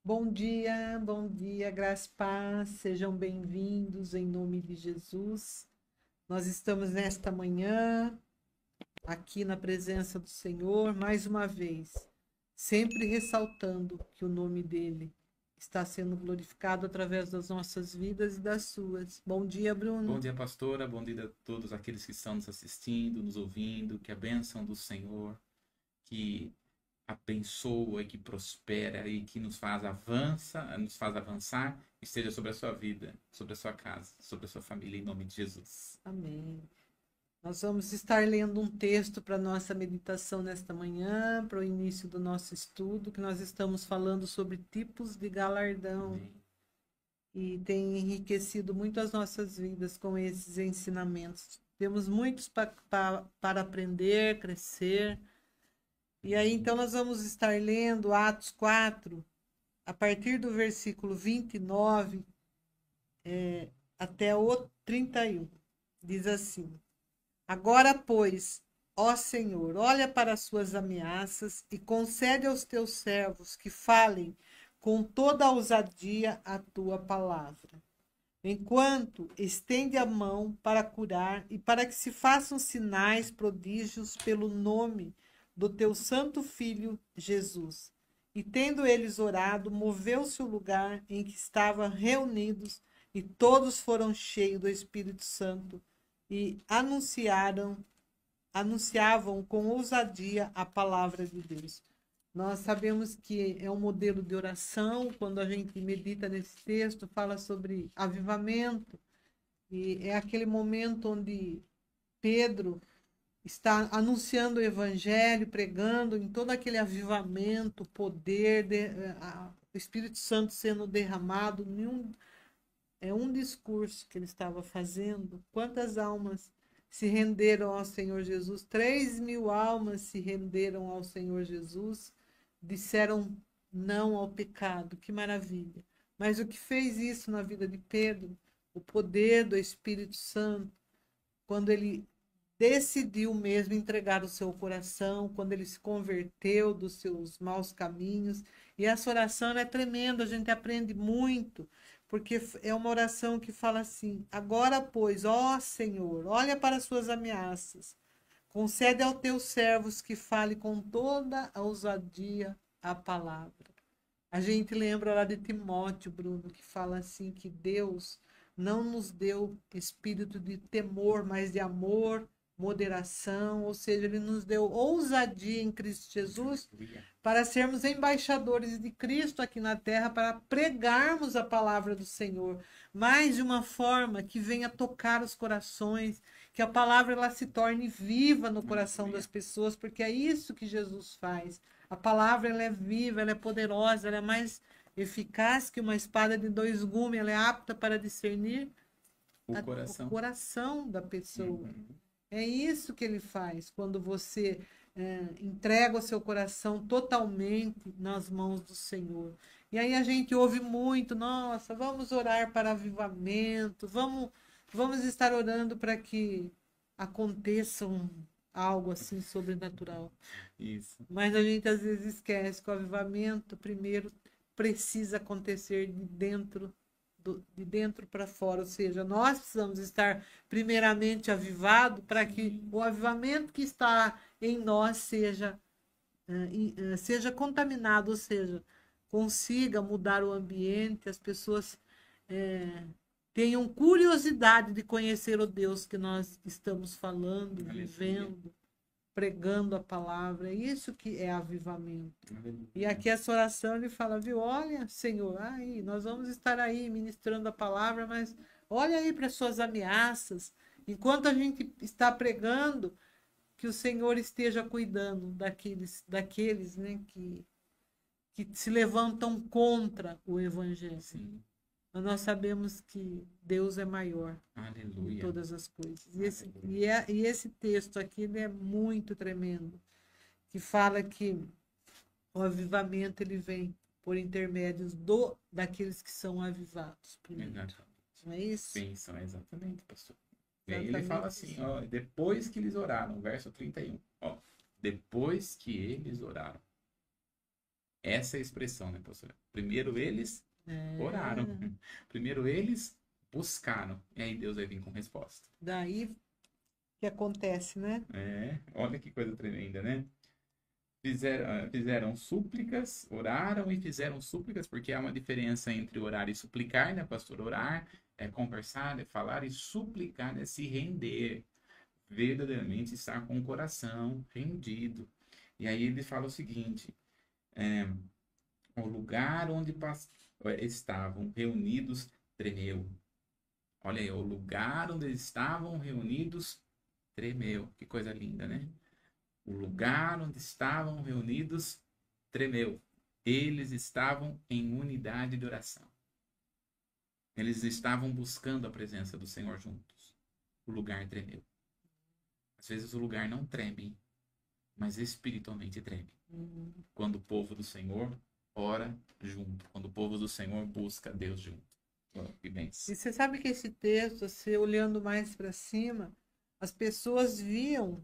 Bom dia, graça e paz, sejam bem-vindos em nome de Jesus. Nós estamos nesta manhã, aqui na presença do Senhor, mais uma vez, sempre ressaltando que o nome dele está sendo glorificado através das nossas vidas e das suas. Bom dia, Bom Bruno. dia, pastora. Bom dia a todos aqueles que estão nos assistindo, nos ouvindo. Que a bênção do Senhor, que abençoa e que prospera e que nos faz avançar, esteja sobre a sua vida, sobre a sua casa, sobre a sua família, em nome de Jesus. Amém. Nós vamos estar lendo um texto para nossa meditação nesta manhã, para o início do nosso estudo, que nós estamos falando sobre tipos de galardão. Amém. E tem enriquecido muito as nossas vidas com esses ensinamentos. Temos muitos para aprender, crescer. E aí, então, nós vamos estar lendo Atos 4, a partir do versículo 29 até o 31. Diz assim: Agora, pois, ó Senhor, olha para as suas ameaças e concede aos teus servos que falem com toda a ousadia a tua palavra. Enquanto estende a mão para curar e para que se façam sinais, prodígios pelo nome do teu santo filho Jesus. E tendo eles orado, moveu-se o lugar em que estavam reunidos, e todos foram cheios do Espírito Santo e anunciavam com ousadia a palavra de Deus. Nós sabemos que é um modelo de oração, quando a gente medita nesse texto, fala sobre avivamento, e é aquele momento onde Pedro está anunciando o evangelho, pregando em todo aquele avivamento, poder, o Espírito Santo sendo derramado. É um discurso que ele estava fazendo. Quantas almas se renderam ao Senhor Jesus? 3.000 almas se renderam ao Senhor Jesus, disseram não ao pecado. Que maravilha! Mas o que fez isso na vida de Pedro? O poder do Espírito Santo, quando ele decidiu mesmo entregar o seu coração, quando ele se converteu dos seus maus caminhos. E essa oração é tremenda, a gente aprende muito, porque é uma oração que fala assim: agora, pois, ó Senhor, olha para as suas ameaças, concede aos teus servos que fale com toda a ousadia a palavra. A gente lembra lá de Timóteo, Bruno, que fala assim que Deus não nos deu espírito de temor, mas de amor, moderação, ou seja, ele nos deu ousadia em Cristo Jesus Aleluia. para sermos embaixadores de Cristo aqui na terra, para pregarmos a palavra do Senhor, mas de uma forma que venha tocar os corações, que a palavra ela se torne viva no coração das Aleluia. pessoas, porque é isso que Jesus faz. A palavra ela é viva, ela é poderosa, ela é mais eficaz que uma espada de dois gumes, ela é apta para discernir O o coração. coração da pessoa. Uhum. É isso que ele faz quando você entrega o seu coração totalmente nas mãos do Senhor. E aí a gente ouve muito, nossa, vamos orar para avivamento, vamos estar orando para que aconteça algo assim sobrenatural. Isso. Mas a gente às vezes esquece que o avivamento primeiro precisa acontecer de dentro para fora, ou seja, nós precisamos estar primeiramente avivados para que o avivamento que está em nós seja contaminado, ou seja, consiga mudar o ambiente, as pessoas eh, tenham curiosidade de conhecer o Deus que nós estamos falando, Aleluia. vivendo, pregando a palavra. É isso que é avivamento. E Aleluia. aqui essa oração ele fala, viu? Olha, Senhor, aí nós vamos estar aí ministrando a palavra, mas olha aí para as suas ameaças. Enquanto a gente está pregando, que o Senhor esteja cuidando daqueles né, que se levantam contra o Evangelho. Sim. Mas nós sabemos que Deus é maior em Aleluia. todas as coisas. Aleluia. E esse texto aqui ele é muito tremendo, que fala que o avivamento ele vem por intermédios daqueles que são avivados primeiro. Exatamente. Não é isso? Pensam, exatamente, pastor. E aí ele fala Exatamente assim, isso. ó, depois que eles oraram, verso 31, ó, depois que eles oraram. Essa é a expressão, né, pastora? Primeiro eles É. oraram. Primeiro eles buscaram. E aí Deus vai vir com resposta. Daí que acontece, né? Olha que coisa tremenda, né? Fizeram súplicas, oraram e fizeram súplicas, porque há uma diferença entre orar e suplicar, né, pastor? Orar é conversar, é falar, e suplicar é se render, verdadeiramente estar com o coração rendido. E aí ele fala o seguinte: o lugar onde estavam reunidos tremeu. Olha aí, o lugar onde estavam reunidos tremeu. Que coisa linda, né? O lugar onde estavam reunidos tremeu. Eles estavam em unidade de oração. Eles estavam buscando a presença do Senhor juntos. O lugar tremeu. Às vezes o lugar não treme, mas espiritualmente treme. Quando o povo do Senhor ora junto. Quando o povo do Senhor busca Deus junto. Que bênção. E você sabe que esse texto, você olhando mais para cima, as pessoas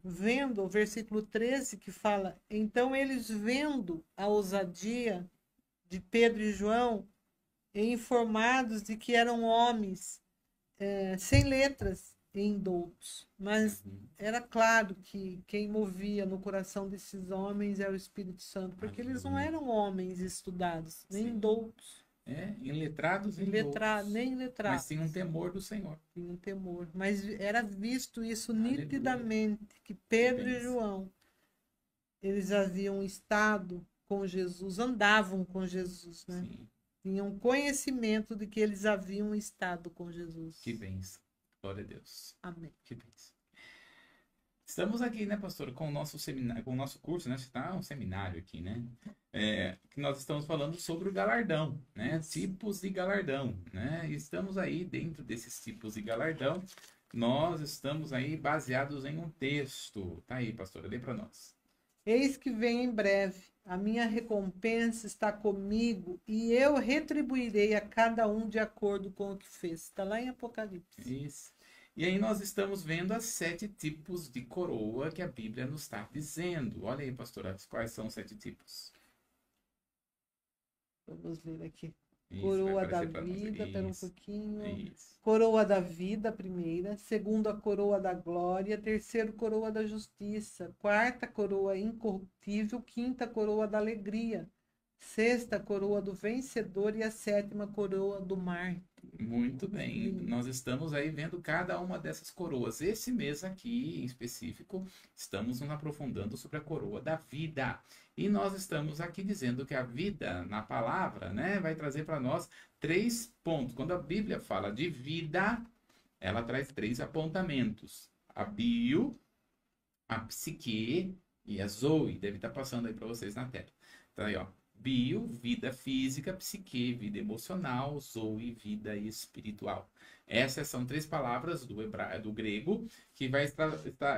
vendo o versículo 13 que fala, então eles vendo a ousadia de Pedro e João, e informados de que eram homens sem letras e indoutos. Mas era claro que quem movia no coração desses homens era o Espírito Santo, porque eles não eram homens estudados, nem indoutos. Iletrados e Nem letrados. Mas tinha um temor do Senhor. Tinha um temor. Mas era visto isso nitidamente, que Pedro e João, eles haviam estado com Jesus, andavam com Jesus, né? Sim. Tinham conhecimento de que eles haviam estado com Jesus. Que bênção. Glória a Deus. Amém. Que bênção. Estamos aqui, né, pastor, com o nosso seminário, com o nosso curso, né? Está um seminário aqui, né? Que nós estamos falando sobre o galardão, né? Tipos de galardão, né? E estamos aí dentro desses tipos de galardão. Nós estamos aí baseados em um texto. Tá aí, pastora, lê para nós. Eis que vem em breve, a minha recompensa está comigo e eu retribuirei a cada um de acordo com o que fez. Está lá em Apocalipse. Isso. E aí nós estamos vendo as 7 tipos de coroa que a Bíblia nos está dizendo. Olha aí, pastora, quais são os 7 tipos? Vamos ver aqui. Isso, coroa da vida, espera um pouquinho. Isso. Coroa da vida, primeira. Segunda, coroa da glória. Terceiro, coroa da justiça. Quarta, coroa incorruptível. Quinta, coroa da alegria. Sexta, coroa do vencedor. E a sétima, coroa do mártir. Muito bem, nós estamos aí vendo cada uma dessas coroas. Esse mês aqui, em específico, estamos nos aprofundando sobre a coroa da vida. E nós estamos aqui dizendo que a vida, na palavra, né, vai trazer para nós 3 pontos. Quando a Bíblia fala de vida, ela traz 3 apontamentos. A bio, a psique e a zoe. Deve estar passando aí para vocês na tela. Então aí, ó. Bio, vida física, psique, vida emocional, zoe, vida espiritual. Essas são 3 palavras do grego que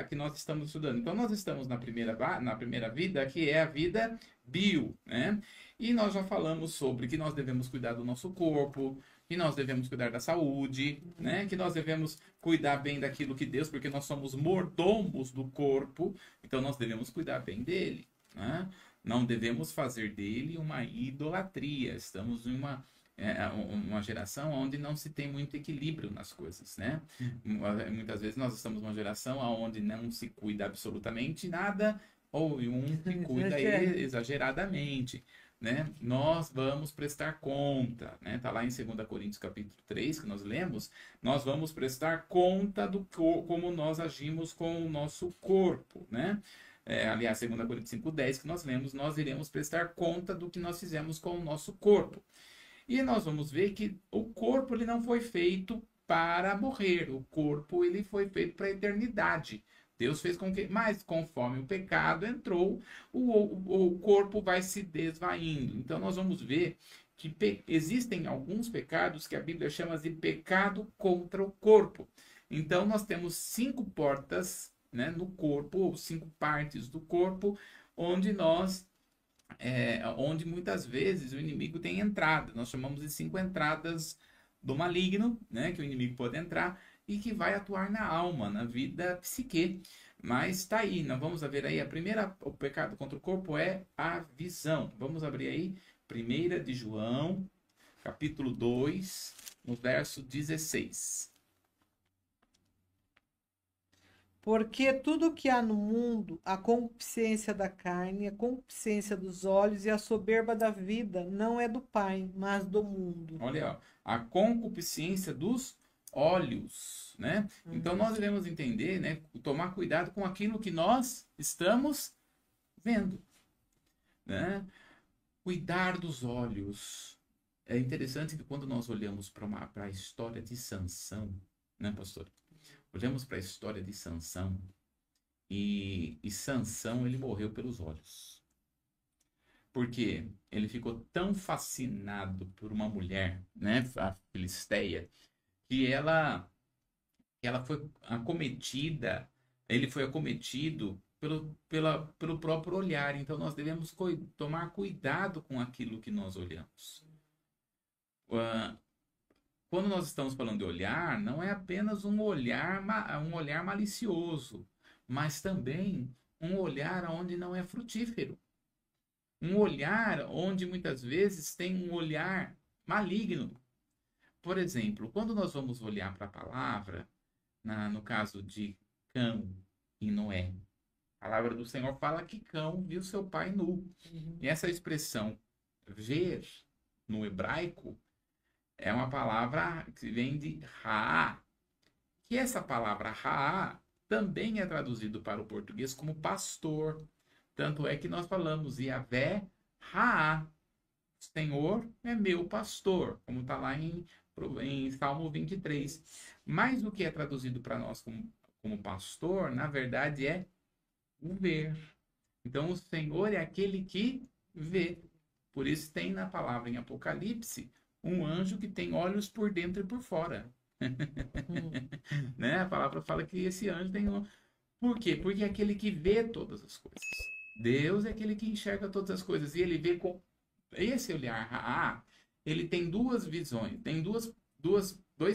que nós estamos estudando. Então, nós estamos na primeira vida, que é a vida bio, né? E nós já falamos sobre que nós devemos cuidar do nosso corpo, que nós devemos cuidar da saúde, né? Que nós devemos cuidar bem daquilo que Deus, porque nós somos mordomos do corpo, então nós devemos cuidar bem dele, né? Não devemos fazer dele uma idolatria. Estamos em uma geração onde não se tem muito equilíbrio nas coisas, né? Muitas vezes nós estamos numa geração onde não se cuida absolutamente nada, ou um que cuida exageradamente, né? Nós vamos prestar conta, né? Tá lá em 2 Coríntios capítulo 3, que nós lemos, nós vamos prestar conta como nós agimos com o nosso corpo, né? Aliás, 2 Coríntios 5,10, que nós lemos, nós iremos prestar conta do que nós fizemos com o nosso corpo. E nós vamos ver que o corpo ele não foi feito para morrer, o corpo ele foi feito para a eternidade. Deus fez com que, mas conforme o pecado entrou, o corpo vai se desvaindo. Então nós vamos ver que existem alguns pecados que a Bíblia chama de pecado contra o corpo. Então nós temos 5 portas, né, no corpo, ou 5 partes do corpo, onde onde muitas vezes o inimigo tem entrada. Nós chamamos de 5 entradas do maligno, né, que o inimigo pode entrar e que vai atuar na alma, na vida psique. Mas tá aí, nós vamos ver aí, o pecado contra o corpo é a visão. Vamos abrir aí, 1 de João, capítulo 2, no verso 16. Porque tudo que há no mundo, a concupiscência da carne, a concupiscência dos olhos e a soberba da vida, não é do Pai, mas do mundo. Olha, ó, a concupiscência dos olhos, né? Então nós devemos entender, né, tomar cuidado com aquilo que nós estamos vendo, né? Cuidar dos olhos. É interessante que quando nós olhamos para a história de Sansão, né, pastor? Olhamos para a história de Sansão e Sansão ele morreu pelos olhos. Porque ele ficou tão fascinado por uma mulher, né, a Filisteia, que ela foi acometida, ele foi acometido pelo próprio olhar. Então nós devemos tomar cuidado com aquilo que nós olhamos. Quando nós estamos falando de olhar, não é apenas um olhar malicioso, mas também um olhar onde não é frutífero. Um olhar onde muitas vezes tem um olhar maligno. Por exemplo, quando nós vamos olhar para a palavra, no caso de Cão e Noé, a palavra do Senhor fala que Cão viu seu pai nu. E essa expressão ver no hebraico é uma palavra que vem de Raá, que essa palavra Raá também é traduzido para o português como pastor. Tanto é que nós falamos Yahvé Raá, Senhor é meu pastor, como está lá em Salmo 23. Mas o que é traduzido para nós como pastor, na verdade é o ver. Então o Senhor é aquele que vê. Por isso tem na palavra em Apocalipse um anjo que tem olhos por dentro e por fora. Né? A palavra fala que esse anjo tem um... Por quê? Porque é aquele que vê todas as coisas. Deus é aquele que enxerga todas as coisas. E ele vê com esse olhar. Ele tem duas visões, tem dois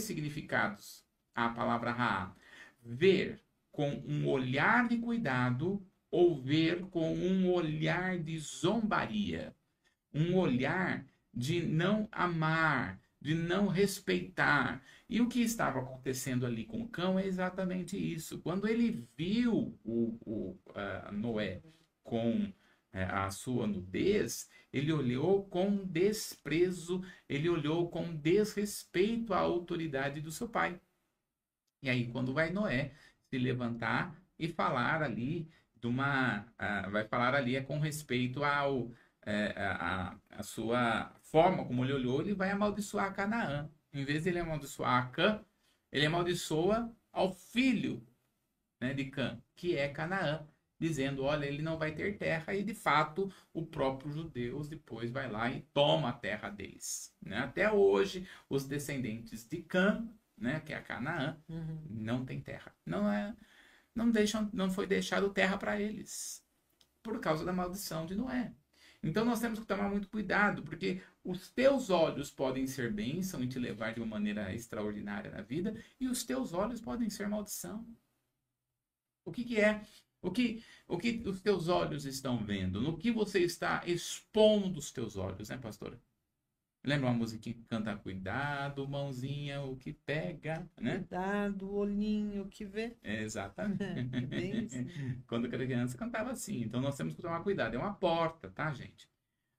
significados. A palavra Ra. Ver com um olhar de cuidado ou ver com um olhar de zombaria. Um olhar de não amar, de não respeitar. E o que estava acontecendo ali com o cão é exatamente isso. Quando ele viu Noé com a sua nudez, ele olhou com desprezo, ele olhou com desrespeito à autoridade do seu pai. E aí, quando vai Noé se levantar e falar ali vai falar ali com respeito a sua forma como ele olhou, ele vai amaldiçoar Canaã. Em vez de ele amaldiçoar Cã, ele amaldiçoa ao filho, né, de Cã, que é Canaã, dizendo, olha, ele não vai ter terra, e de fato o próprio judeus depois vai lá e toma a terra deles. Né? Até hoje, os descendentes de Cã, né, que é a Canaã, não tem terra. Não foi deixado terra para eles, por causa da maldição de Noé. Então nós temos que tomar muito cuidado, porque os teus olhos podem ser bênção e te levar de uma maneira extraordinária na vida, e os teus olhos podem ser maldição. O que é? O que os teus olhos estão vendo? No que você está expondo os teus olhos, né, pastora? Lembra uma musiquinha que canta Cuidado, mãozinha, o que pega, né? Cuidado, olhinho, o que vê. Exatamente. É bem isso. Quando criança cantava assim. Então nós temos que tomar cuidado. É uma porta, tá, gente?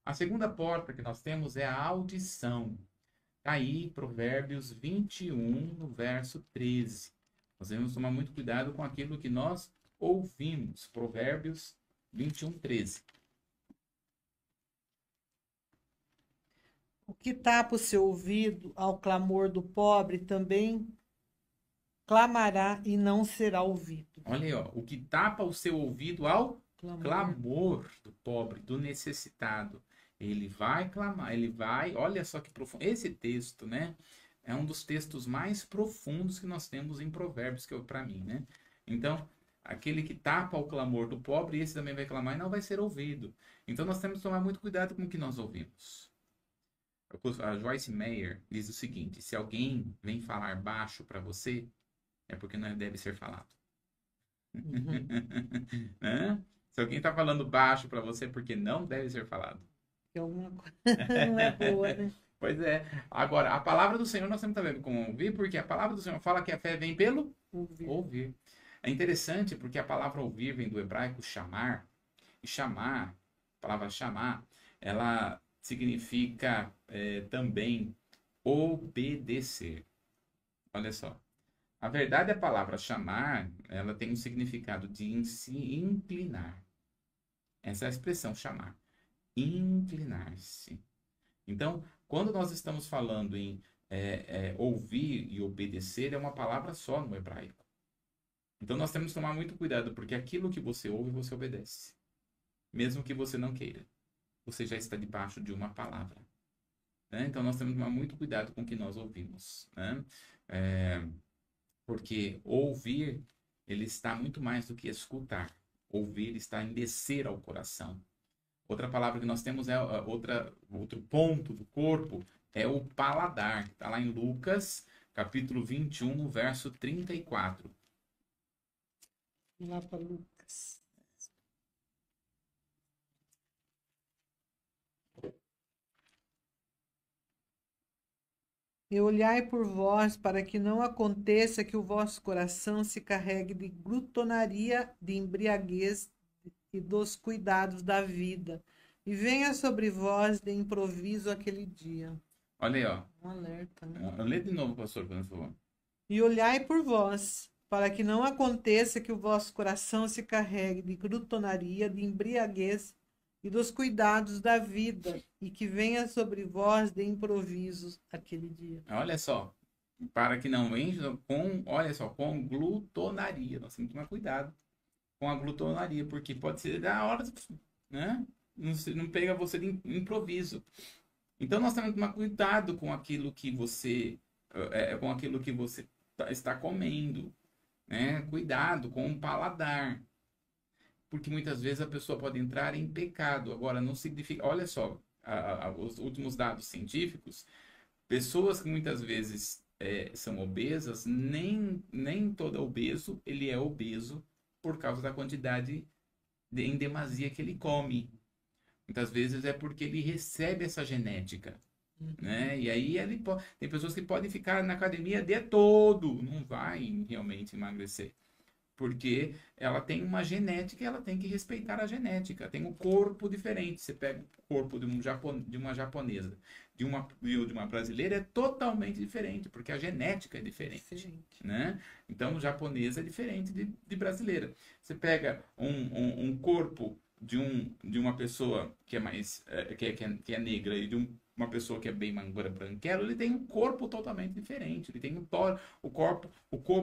A segunda porta que nós temos é a audição. Tá aí, Provérbios 21, no verso 13. Nós devemos tomar muito cuidado com aquilo que nós ouvimos. Provérbios 21, 13. O que tapa o seu ouvido ao clamor do pobre também clamará e não será ouvido. Olha aí, ó, o que tapa o seu ouvido ao clamor do pobre, do necessitado. Ele vai clamar, olha só que profundo. Esse texto, né, é um dos textos mais profundos que nós temos em Provérbios, que é para mim, né? Então, aquele que tapa o clamor do pobre, esse também vai clamar e não vai ser ouvido. Então, nós temos que tomar muito cuidado com o que nós ouvimos. A Joyce Meyer diz o seguinte: se alguém vem falar baixo para você, é porque não deve ser falado. Uhum. Né? Se alguém está falando baixo para você, porque não deve ser falado. Que alguma coisa não é boa, né? Pois é. Agora, a palavra do Senhor nós temos também como ouvir, porque a palavra do Senhor fala que a fé vem pelo Ouvir. ouvir. É interessante porque a palavra ouvir vem do hebraico chamar, e chamar, a palavra chamar, ela significa também obedecer. Olha só. A verdade, a palavra chamar, ela tem um significado de se inclinar. Essa é a expressão chamar. Inclinar-se. Então, quando nós estamos falando em ouvir e obedecer, é uma palavra só no hebraico. Então, nós temos que tomar muito cuidado, porque aquilo que você ouve, você obedece. Mesmo que você não queira. Você já está debaixo de uma palavra. Né? Então, nós temos que tomar muito cuidado com o que nós ouvimos. Né? Porque ouvir, ele está muito mais do que escutar. Ouvir está em descer ao coração. Outra palavra que nós temos outro ponto do corpo é o paladar. Está lá em Lucas, capítulo 21, no verso 34. Vamos lá para Lucas. E olhai por vós, para que não aconteça que o vosso coração se carregue de glutonaria, de embriaguez e dos cuidados da vida, e venha sobre vós de improviso aquele dia. Olha aí, ó. Um alerta, né? Lê de novo, pastor, por favor. E olhai por vós, para que não aconteça que o vosso coração se carregue de glutonaria, de embriaguez e dos cuidados da vida, e que venha sobre vós de improviso aquele dia. Olha só. Para que não venha com, olha só, com glutonaria. Nós temos que tomar cuidado com a glutonaria, porque pode ser da hora, né? Não pega você de improviso. Então nós temos que tomar cuidado com aquilo que você está comendo, né? Cuidado com o paladar, porque muitas vezes a pessoa pode entrar em pecado. Agora não significa, olha só, os últimos dados científicos, pessoas que muitas vezes são obesas, nem todo obeso ele é obeso por causa da quantidade em demasia que ele come. Muitas vezes é porque ele recebe essa genética, né? E aí tem pessoas que podem ficar na academia o dia todo, não vai realmente emagrecer, porque ela tem uma genética e ela tem que respeitar a genética. Tem um corpo diferente. Você pega o corpo de uma japonesa, de uma brasileira, é totalmente diferente, porque a genética é diferente, né? Então, o japonês é diferente de brasileira. Você pega um corpo de uma pessoa que é mais que é negra e de uma pessoa que é bem branquela, ele tem um corpo totalmente diferente. Ele tem o corpo,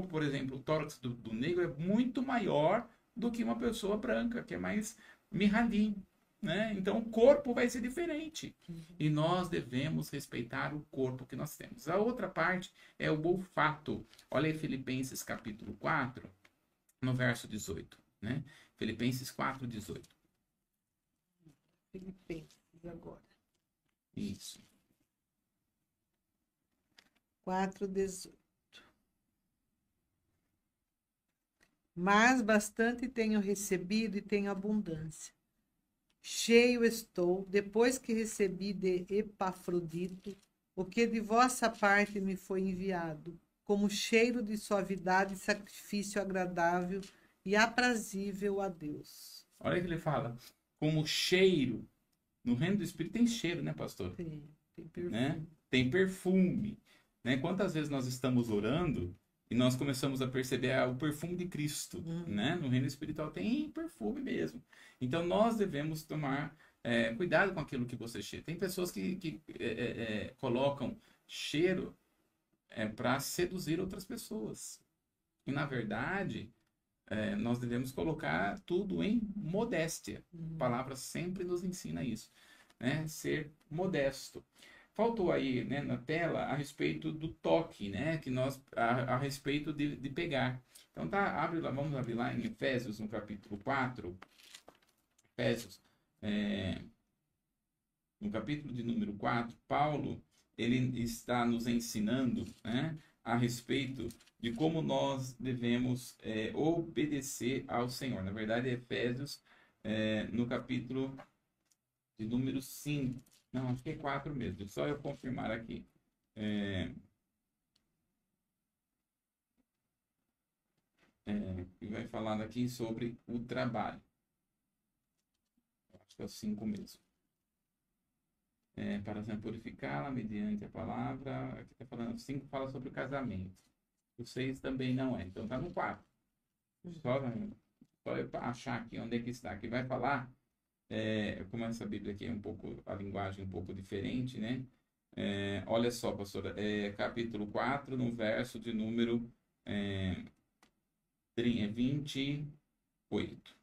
por exemplo, o tórax do negro é muito maior do que uma pessoa branca, que é mais mirradinho, né? Então o corpo vai ser diferente. E nós devemos respeitar o corpo que nós temos. A outra parte é o olfato. Olha aí Filipenses capítulo 4, no verso 18, né? Filipenses 4, 18. Filipenses agora. Isso. 4:18. Mas bastante tenho recebido e tenho abundância. Cheio estou, depois que recebi de Epafrodito, o que de vossa parte me foi enviado, como cheiro de suavidade e sacrifício agradável e aprazível a Deus. Olha o que ele fala. Como cheiro. No reino do Espírito tem cheiro, né, pastor? Tem perfume. Né? Tem perfume. Né? Quantas vezes nós estamos orando e nós começamos a perceber o perfume de Cristo, né? No reino espiritual tem perfume mesmo. Então nós devemos tomar cuidado com aquilo que você cheira. Tem pessoas que colocam cheiro para seduzir outras pessoas. E na verdade, nós devemos colocar tudo em modéstia. A palavra sempre nos ensina isso, né? Ser modesto. Faltou aí, né, na tela a respeito do toque, né? Que a respeito de pegar. Então tá, vamos abrir lá em Efésios, no capítulo 4. Efésios, no capítulo de número 4, Paulo, ele está nos ensinando, né, a respeito de como nós devemos obedecer ao Senhor. Na verdade, Efésios, no capítulo de número 5. Não, acho que é 4 mesmo. Só eu confirmar aqui. Que vai falar aqui sobre o trabalho. Acho que é o 5 mesmo. Para purificá-la mediante a palavra. Aqui está falando, 5 fala sobre o casamento. O 6 também não é. Então está no 4. Só eu achar aqui onde é que está. Aqui vai falar, como essa Bíblia aqui é um pouco, a linguagem um pouco diferente, né? Olha só, pastora, capítulo 4, no verso de número 28.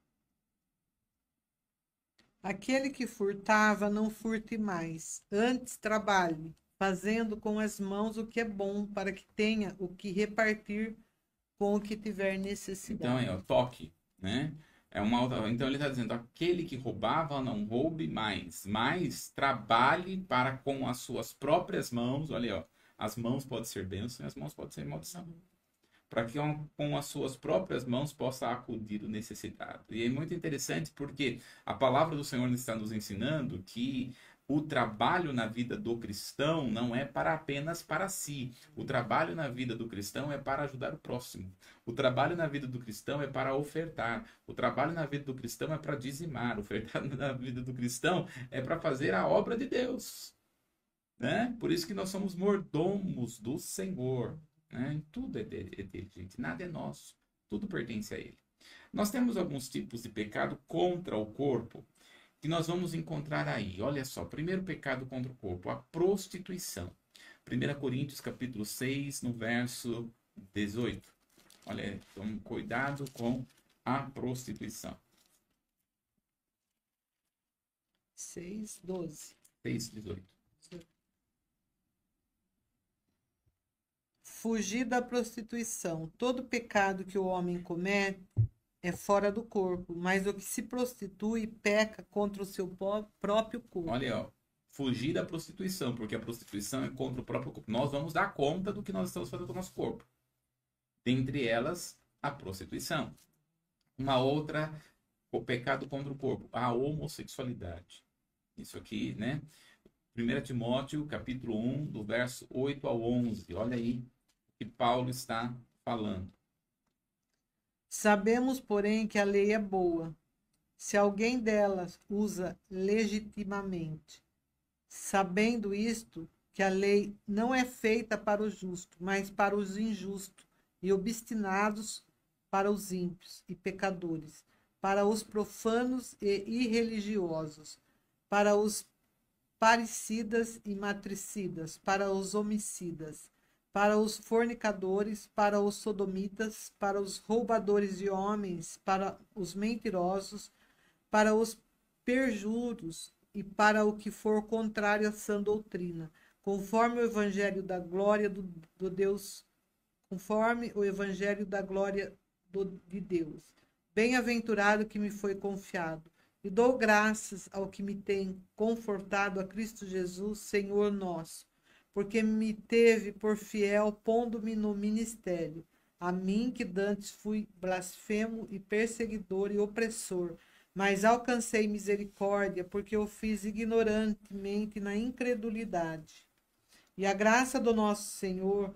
Aquele que furtava, não furte mais. Antes trabalhe, fazendo com as mãos o que é bom, para que tenha o que repartir com o que tiver necessidade. Então, toque, né? Então ele está dizendo, aquele que roubava, não roube mais, mas trabalhe para com as suas próprias mãos. Olha aí, ó, as mãos podem ser bênção e as mãos podem ser maldição. Para que com as suas próprias mãos possa acudir o necessitado. E é muito interessante porque a palavra do Senhor está nos ensinando que o trabalho na vida do cristão não é apenas para si. O trabalho na vida do cristão é para ajudar o próximo. O trabalho na vida do cristão é para ofertar. O trabalho na vida do cristão é para dizimar. Ofertar na vida do cristão é para fazer a obra de Deus. Né? Por isso que nós somos mordomos do Senhor. Né? Tudo é dele, gente. Nada é nosso. Tudo pertence a ele. Nós temos alguns tipos de pecado contra o corpo que nós vamos encontrar aí. Olha só, primeiro pecado contra o corpo, a prostituição. 1 Coríntios capítulo 6, no verso 18. Olha, então, cuidado com a prostituição. 6:12. 6:18. Fugir da prostituição. Todo pecado que o homem comete é fora do corpo, mas o que se prostitui peca contra o seu próprio corpo. Olha, ó, fugir da prostituição, porque a prostituição é contra o próprio corpo. Nós vamos dar conta do que nós estamos fazendo com o nosso corpo. Dentre elas, a prostituição. Uma outra, o pecado contra o corpo, a homossexualidade. Isso aqui, né? 1 Timóteo, capítulo 1, do verso 8 ao 11. Olha aí o que Paulo está falando. Sabemos, porém, que a lei é boa, se alguém delas usa legitimamente. Sabendo isto, que a lei não é feita para o justo, mas para os injustos, e obstinados para os ímpios e pecadores, para os profanos e irreligiosos, para os parricidas e matricidas, para os homicidas, para os fornicadores, para os sodomitas, para os roubadores de homens, para os mentirosos, para os perjuros e para o que for contrário à sã doutrina, conforme o evangelho da glória do Deus, conforme o evangelho da glória de Deus. Bem-aventurado que me foi confiado. E dou graças ao que me tem confortado, a Cristo Jesus, Senhor nosso, porque me teve por fiel, pondo-me no ministério, a mim que dantes fui blasfemo e perseguidor e opressor, mas alcancei misericórdia, porque eu fiz ignorantemente na incredulidade. E a graça do nosso Senhor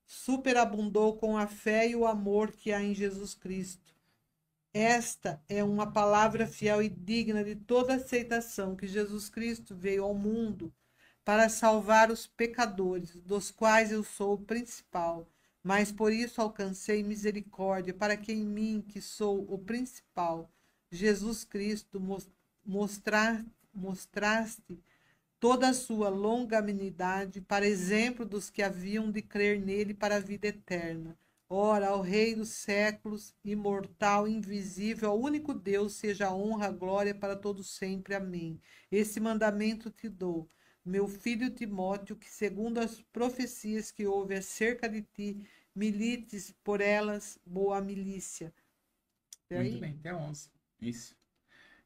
superabundou com a fé e o amor que há em Jesus Cristo. Esta é uma palavra fiel e digna de toda aceitação, que Jesus Cristo veio ao mundo para salvar os pecadores, dos quais eu sou o principal, mas por isso alcancei misericórdia, para que em mim, que sou o principal, Jesus Cristo, mostraste toda a sua longanimidade, para exemplo dos que haviam de crer nele para a vida eterna. Ora, ao Rei dos séculos, imortal, invisível, ao único Deus, seja a honra, a glória para todos sempre. Amém. Esse mandamento te dou, meu filho Timóteo, que segundo as profecias que houve acerca de ti, milites por elas boa milícia. Muito bem, até 11. Isso.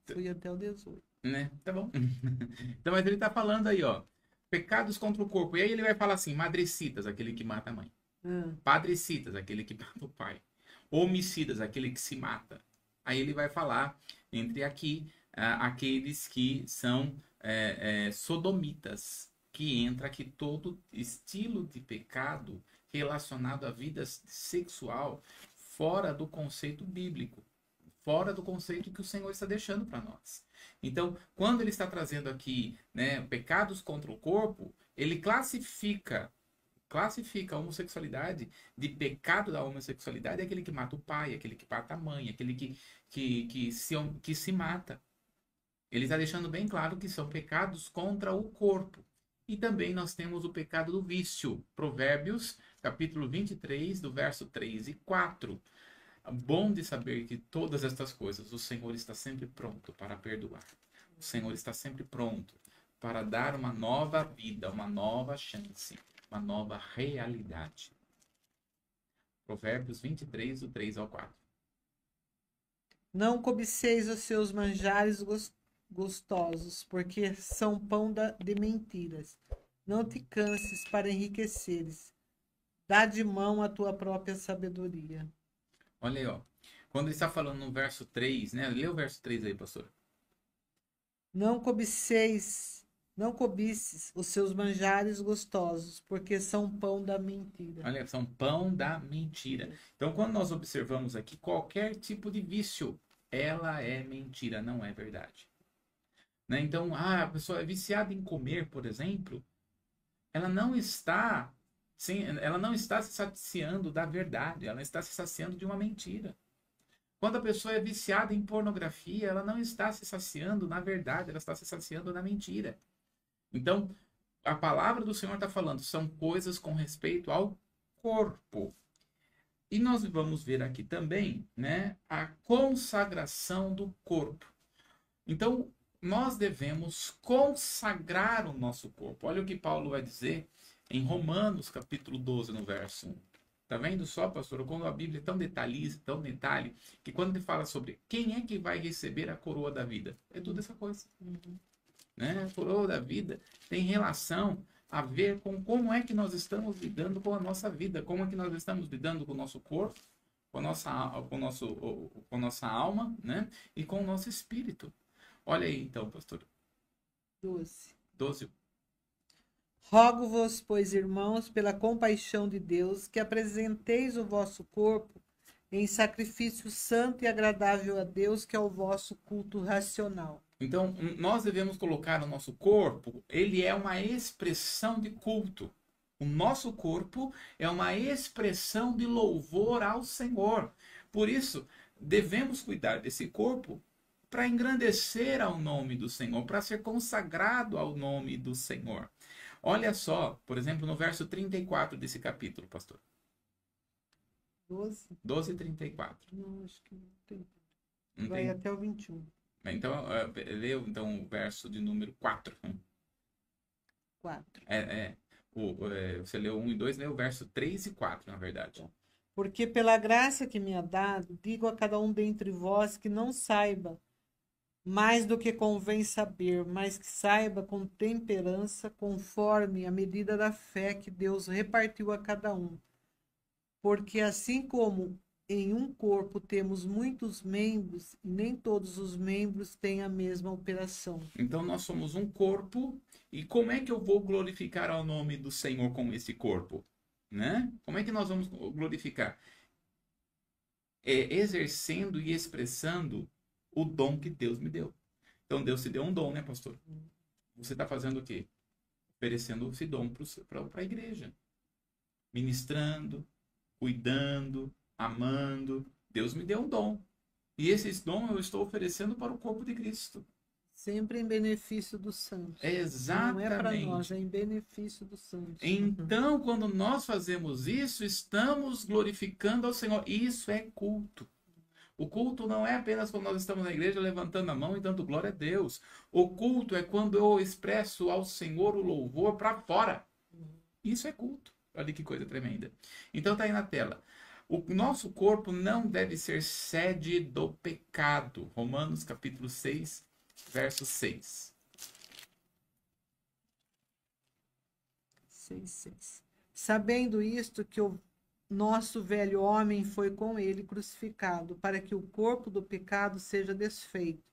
Fui até o 18. Né? Tá bom. Então, mas ele tá falando aí, ó, pecados contra o corpo. E aí ele vai falar assim, madrecitas, aquele que mata a mãe. Padricidas, aquele que mata o pai. Homicidas, aquele que se mata. Aí ele vai falar entre aqui aqueles que são sodomitas, que entra aqui todo estilo de pecado relacionado à vida sexual fora do conceito bíblico, fora do conceito que o Senhor está deixando para nós. Então, quando ele está trazendo aqui, né, pecados contra o corpo, ele classifica a homossexualidade de pecado da homossexualidade, é aquele que mata o pai, aquele que mata a mãe, aquele que se mata. Ele está deixando bem claro que são pecados contra o corpo. E também nós temos o pecado do vício. Provérbios, capítulo 23, do verso 3 e 4. Bom de saber que todas estas coisas o Senhor está sempre pronto para perdoar. O Senhor está sempre pronto para dar uma nova vida, uma nova chance, uma nova realidade. Provérbios 23, do 3 ao 4. Não cobiceis os seus manjares gostosos, porque são pão de mentiras. Não te canses para enriqueceres. Dá de mão a tua própria sabedoria. Olha aí, ó. Quando ele está falando no verso 3, né? Lê o verso 3 aí, pastor. Não cobices os seus manjares gostosos, porque são pão da mentira. Olha, são pão da mentira. Então, quando nós observamos aqui qualquer tipo de vício, ela é mentira, não é verdade. Né? Então, a pessoa é viciada em comer, por exemplo, ela não está se saciando da verdade, ela está se saciando de uma mentira. Quando a pessoa é viciada em pornografia, ela não está se saciando na verdade, ela está se saciando na mentira. Então, a palavra do Senhor está falando, são coisas com respeito ao corpo. E nós vamos ver aqui também, né, a consagração do corpo. Então, nós devemos consagrar o nosso corpo. Olha o que Paulo vai dizer em Romanos, capítulo 12, no verso 1. Tá vendo só, pastor? Como a Bíblia é tão detalhista, tão detalhe, que quando ele fala sobre quem é que vai receber a coroa da vida, é tudo essa coisa. Né? A coroa da vida tem relação a ver com como é que nós estamos lidando com a nossa vida, como é que nós estamos lidando com o nosso corpo, com a nossa alma, né? E com o nosso espírito. Olha aí então, pastor. 12. Rogo-vos, pois, irmãos, pela compaixão de Deus, que apresenteis o vosso corpo em sacrifício santo e agradável a Deus, que é o vosso culto racional. Então, nós devemos colocar o nosso corpo, ele é uma expressão de culto. O nosso corpo é uma expressão de louvor ao Senhor. Por isso, devemos cuidar desse corpo para engrandecer ao nome do Senhor, para ser consagrado ao nome do Senhor. Olha só, por exemplo, no verso 34 desse capítulo, pastor. 12 e 34. Não, acho que não tem. Não Vai tem? até o 21. Então, lê então, o verso de número 4. 4. Você leu 1 e 2, lê o verso 3 e 4, na verdade. Porque pela graça que me é dado, digo a cada um dentre vós que não saiba mais do que convém saber, mas que saiba com temperança, conforme a medida da fé que Deus repartiu a cada um. Porque assim como em um corpo temos muitos membros, e nem todos os membros têm a mesma operação. Então nós somos um corpo, e como é que eu vou glorificar ao nome do Senhor com esse corpo? Né? Como é que nós vamos glorificar? Exercendo e expressando o dom que Deus me deu. Então Deus te deu um dom, né, pastor? Você está fazendo o quê? Oferecendo esse dom para a igreja. Ministrando, cuidando, amando. Deus me deu um dom. E esse dom eu estou oferecendo para o corpo de Cristo. Sempre em benefício dos santos. Exatamente. Não é para nós, é em benefício dos santos. Então, quando nós fazemos isso, estamos glorificando ao Senhor. Isso é culto. O culto não é apenas quando nós estamos na igreja levantando a mão e dando glória a Deus. O culto é quando eu expresso ao Senhor o louvor para fora. Isso é culto. Olha que coisa tremenda. Então tá aí na tela. O nosso corpo não deve ser sede do pecado. Romanos capítulo 6, verso 6. 6. Sabendo isto, que nosso velho homem foi com ele crucificado, para que o corpo do pecado seja desfeito,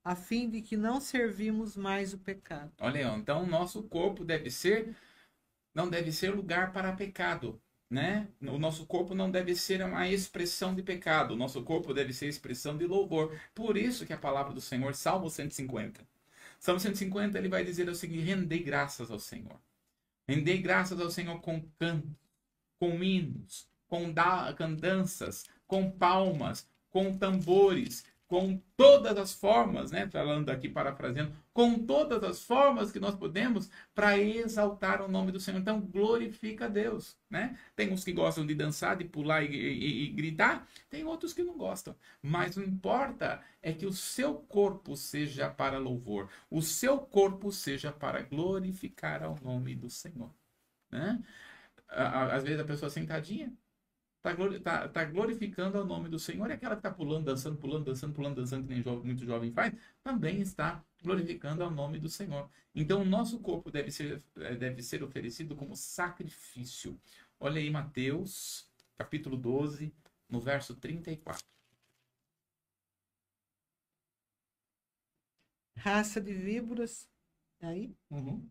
a fim de que não servimos mais o pecado. Olha aí, ó. Então, o nosso corpo não deve ser lugar para pecado, né? O nosso corpo não deve ser uma expressão de pecado. O nosso corpo deve ser expressão de louvor. Por isso que a palavra do Senhor, Salmo 150. Salmo 150, ele vai dizer o seguinte: rendei graças ao Senhor. Rendei graças ao Senhor com canto, com hinos, com danças, com palmas, com tambores, com todas as formas, né? Falando aqui, parafraseando, com todas as formas que nós podemos para exaltar o nome do Senhor. Então, glorifica a Deus, né? Tem uns que gostam de dançar, de pular e gritar, tem outros que não gostam. Mas o que importa é que o seu corpo seja para louvor, o seu corpo seja para glorificar ao nome do Senhor, né? Às vezes a pessoa sentadinha tá glorificando ao nome do Senhor, e aquela que está pulando, dançando, pulando, dançando, pulando, dançando, que nem muito jovem faz, também está glorificando ao nome do Senhor. Então, o nosso corpo deve ser oferecido como sacrifício. Olha aí, Mateus, capítulo 12, no verso 34. Raça de víboras, aí? Uhum.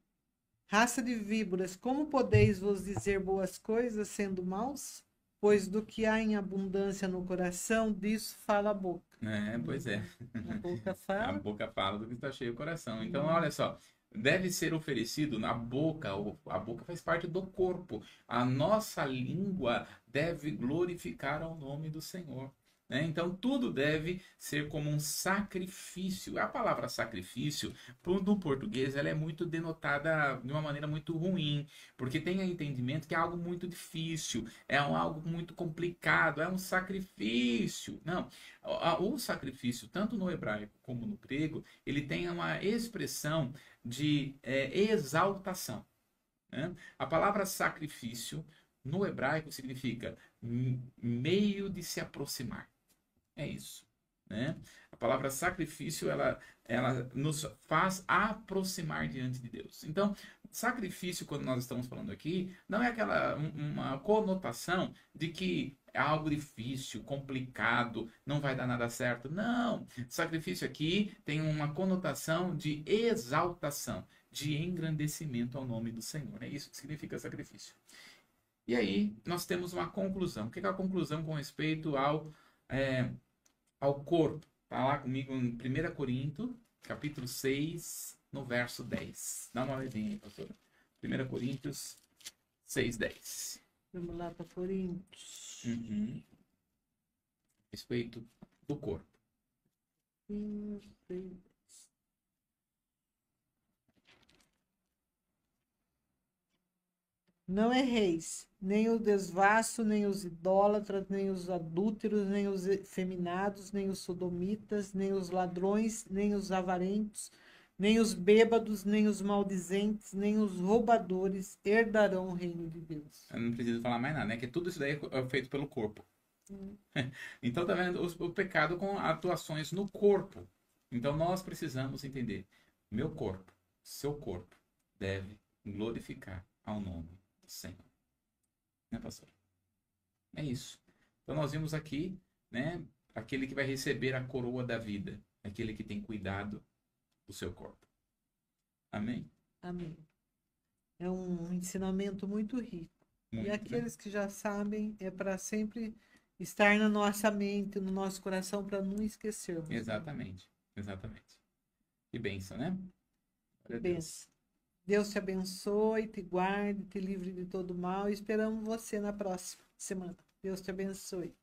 Raça de víboras, como podeis vos dizer boas coisas sendo maus? Pois do que há em abundância no coração, disso fala a boca. Pois é. A boca A fala. boca fala do que está cheio o coração. Então, olha só, deve ser oferecido na boca, a boca faz parte do corpo. A nossa língua deve glorificar ao nome do Senhor, né? Então, tudo deve ser como um sacrifício. A palavra sacrifício, no português, ela é muito denotada de uma maneira muito ruim, porque tem entendimento que é algo muito difícil, algo muito complicado, é um sacrifício. Não, o sacrifício, tanto no hebraico como no grego, ele tem uma expressão de exaltação, né? A palavra sacrifício no hebraico significa meio de se aproximar. É isso, né? A palavra sacrifício, ela nos faz aproximar diante de Deus. Então, sacrifício, quando nós estamos falando aqui, não é uma conotação de que é algo difícil, complicado, não vai dar nada certo. Não, sacrifício aqui tem uma conotação de exaltação, de engrandecimento ao nome do Senhor. É isso que significa sacrifício. E aí, nós temos uma conclusão. O que é a conclusão com respeito ao corpo? Está lá comigo em 1 Coríntios, capítulo 6, no verso 10. Dá uma olhadinha aí, pastora. 1 Coríntios 6, 10. Vamos lá para Coríntios. Uhum. Respeito do corpo. 6. Não erreis, nem o desvasto, nem os idólatras, nem os adúlteros, nem os efeminados, nem os sodomitas, nem os ladrões, nem os avarentos, nem os bêbados, nem os maldizentes, nem os roubadores herdarão o reino de Deus. Eu não preciso falar mais nada, né? Que tudo isso daí é feito pelo corpo. Então, tá vendo o pecado com atuações no corpo. Então, nós precisamos entender: meu corpo, seu corpo, deve glorificar ao nome do Senhor. Né, pastor? É isso. Então, nós vimos aqui, né? Aquele que vai receber a coroa da vida, aquele que tem cuidado do seu corpo. Amém? Amém. É um ensinamento muito rico. Muito, e aqueles que já sabem, é para sempre estar na nossa mente, no nosso coração, para não esquecermos. Exatamente, exatamente. Que bênção, né? Benção. Deus te abençoe, te guarde, te livre de todo mal. E esperamos você na próxima semana. Deus te abençoe.